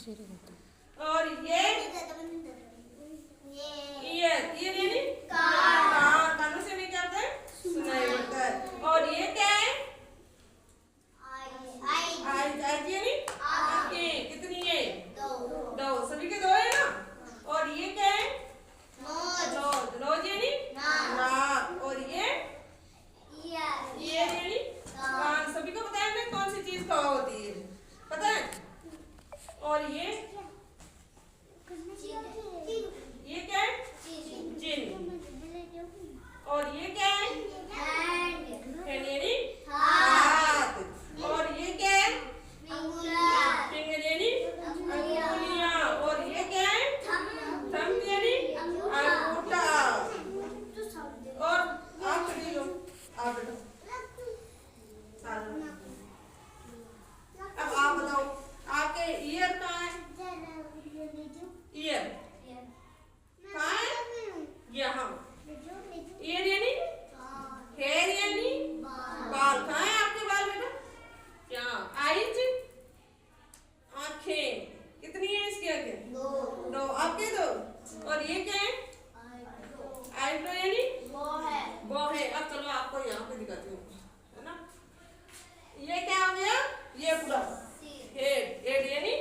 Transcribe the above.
और ये ईयर यानी कान, कानों से भी क्या होता है? सुनाई देता है। और ये क्या है? आईज यानी आंखें। कितनी है? दो। सभी के दो है ना। और ये क्या है? नोज यानी नाक। और ये ईयर यानी कान। सभी को पता है ना कौन सी चीज कहाँ होती है? पता है? और ये क्या है? चिन। और ये क्या है? हैंड यानी हाथ। और ये क्या है? फिंगर यानी अंगुलियां। और ये क्या है? थंब यानी अंगूठा। और आप खड़ी लो, आप बैठो। अब आप बताओ आपके ईयर कहाँ है? ईयर कहाँ है? यहाँ। ईयर यानी हेयर यानी बाल। कहाँ है आपके बाल बेटा? यहाँ। आईज आंखें। कितनी है इसकी आंखें? दो। आपके दो। और ये क्या है? आईब्रो यानी वो है। अब चलो आपको यहाँ पे दिखाती हूँ, है ना। ये क्या हो गया? ये पूरा हेड। हेड यानी